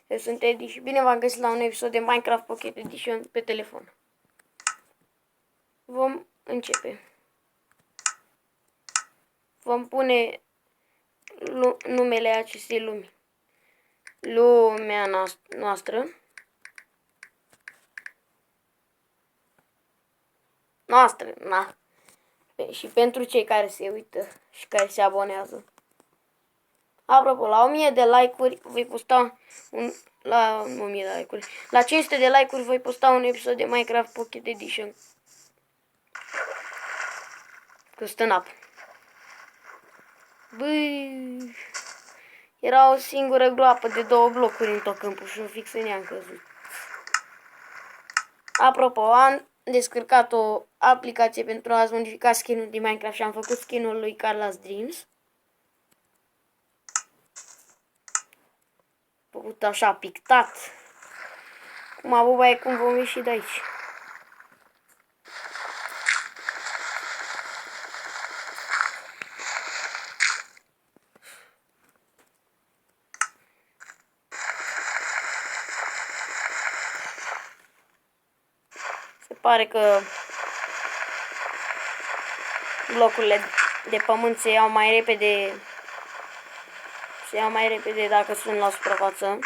Eu sunt Edi și bine v-am găsit la un episod de Minecraft Pocket Edition pe telefon. Vom începe. Vom pune numele acestei lumi. Lumea noastră. Și pentru cei care se uită și care se abonează. Apropo, la 1000 de like-uri voi posta la 1000 de like-uri. La 500 de like-uri voi posta un episod de Minecraft Pocket Edition. Cu stânap. Băi, era o singură groapă de 2 blocuri în tot câmpul și un fix în ea am căzut. Apropo, am descărcat o aplicație pentru a-ți modifica skin-ul din Minecraft și am făcut skin-ul lui Carla's Dreams. Făcut așa, pictat. Cum buba e cum vom ieși de aici. Se pare că blocurile de pământ se iau mai repede. Se iau mai repede dacă sunt la suprafață.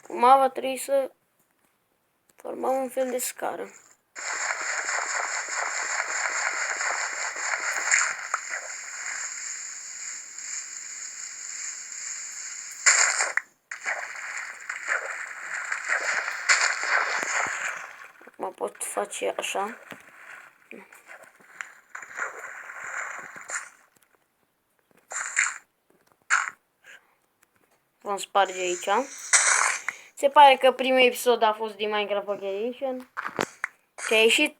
Acum va trebui să formăm un fel de scară. Acum pot face așa. Vom sparge aici. Se pare că primul episod a fost din Minecraft Pocket Edition. Și a ieșit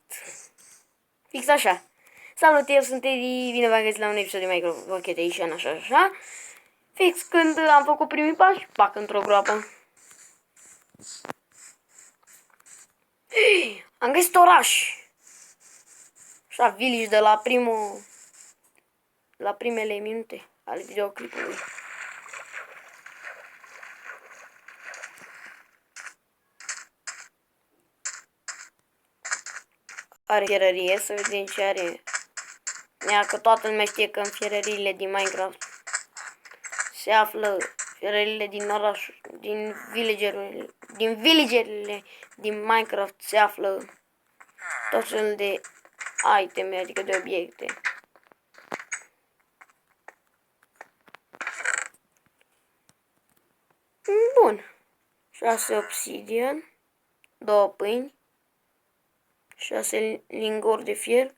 fix așa. Salut, eu sunt Edi, bine v-am găsit la un episod de Minecraft Pocket Edition, așa. Fix când am făcut primii pași, pac într-o groapă. Am găsit oraș. Așa, village de la primele minute ale videoclipului. Are fierărie, să vedem ce are. Ia că toată lumea știe că în fierăriile din Minecraft se află fierăriile din oraș, din villagerile din Minecraft se află tot felul de iteme, adică de obiecte. Bun. 6 obsidian, 2 pâini, 6 linguri de fier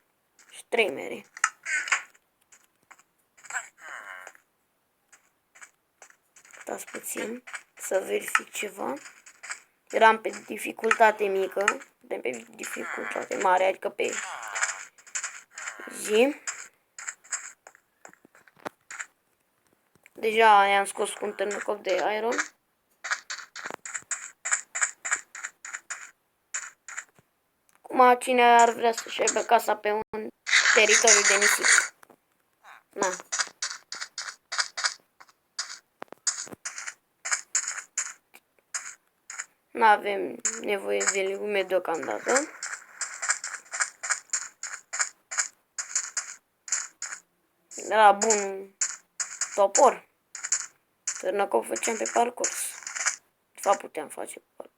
și 3 mere. Stați puțin să verific ceva. Eram pe dificultate mică, pe dificultate mare, adică pe zi. Deja i-am scos cu un târnăcop de iron. Acum cine ar vrea să-și aibă casa pe un teritoriu de nisip? Na. N-avem nevoie de legume deocamdată. Era bun topor. Târnăcop făceam pe parcurs. De fapt puteam face pe parcurs.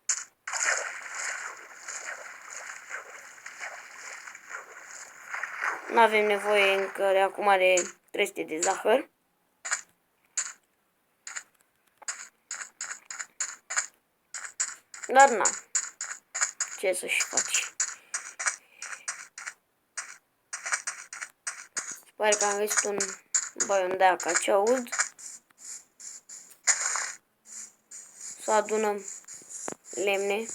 N-avem nevoie încă de acum de 300 de zahăr. Dar na, ce să-și faci? Se pare că am găsit un baion de acacia ud. Să adunăm lemne.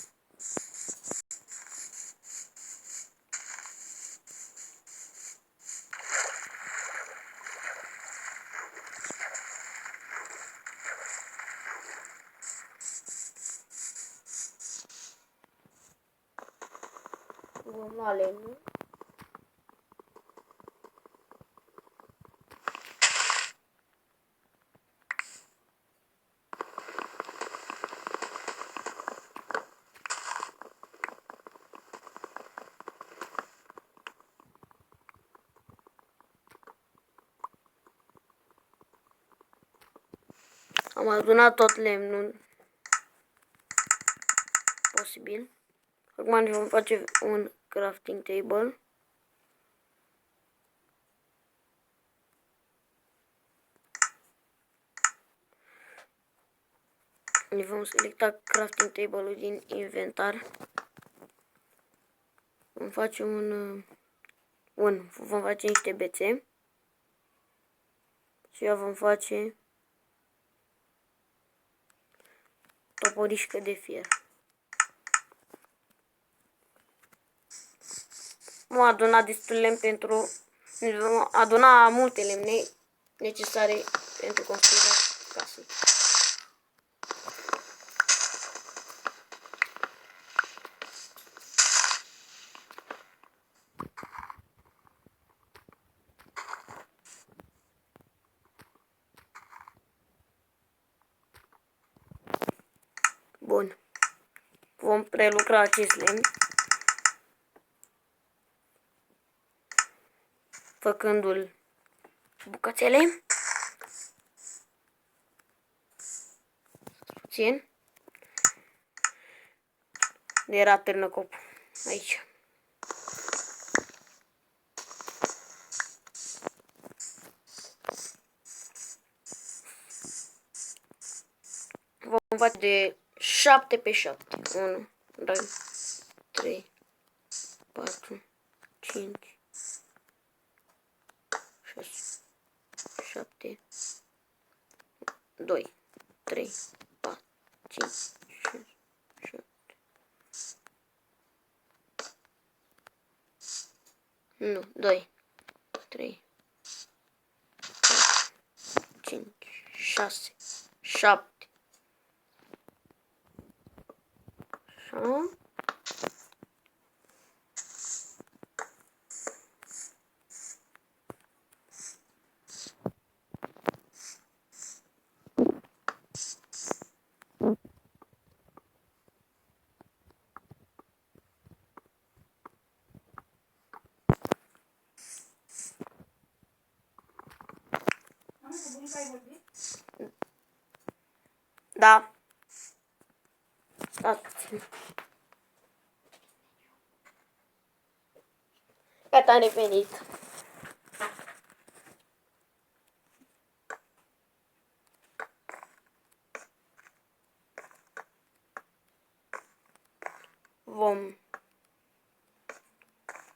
Vom lua lemne. Am adunat tot lemnul posibil. Acum ne vom face un crafting table. Ne vom selecta crafting table-ul din inventar. Vom face vom face niște bețe. Și eu vom face toporișcă de fier. Vom aduna destul lemn pentru... Vom aduna multe lemne necesare pentru construirea casei. Bun. Vom prelucra acest lemn, făcându-l bucățele. Puțin. Era târnăcopul aici. Vom face de 7 pe 7. 1, 2, 3, 4, 5, 6, 7, 2, 3, 4, 5, 6, 7. Nu, 2, 3, 4, 5, 6, 7. Așa. Da. Stați puțin. Gata, am revenit. Vom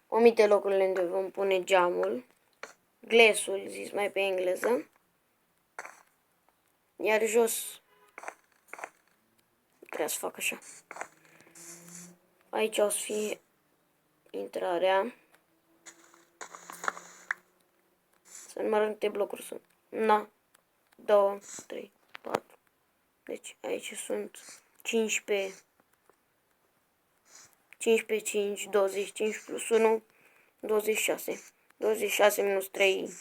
omite locurile unde vom pune geamul, glasul, zis mai pe engleză, iar jos trebuie să fac așa. Aici o să fie intrarea. Să numărăm câte blocuri sunt. 1, 2, 3, 4. Deci aici sunt 15, 15, 5, 25 plus 1, 26. 26 minus 3,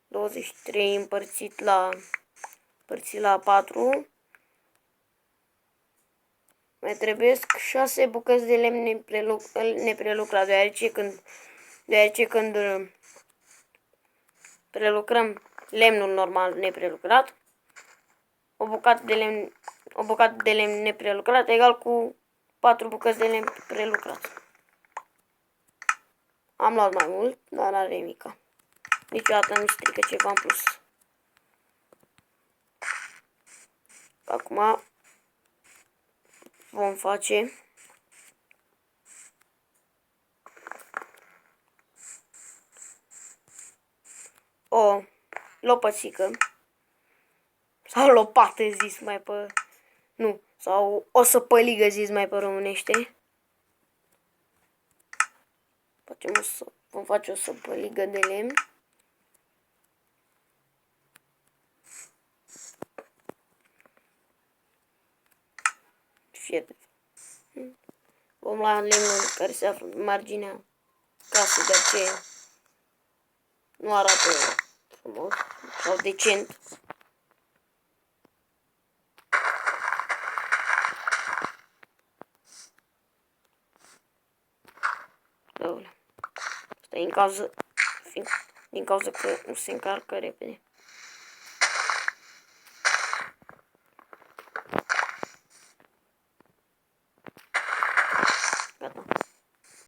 23 împărțit la 4. Mai trebuie 6 bucăți de lemn neprelucrat, deoarece când prelucrăm lemnul normal neprelucrat, o bucată de lemn neprelucrat egal cu 4 bucăți de lemn prelucrat. Am luat mai mult, dar are mica. Niciodată nu strică ceva în plus. Acum vom face o lopățică sau lopată zis mai pe... Nu, sau o săpăligă zis mai pe românește. Vom face o săpăligă de lemn. Vom lua lemnul care se află în marginea casei, de aceea nu arată frumos sau decent. Asta e din cauza că nu se încarcă repede. Gata.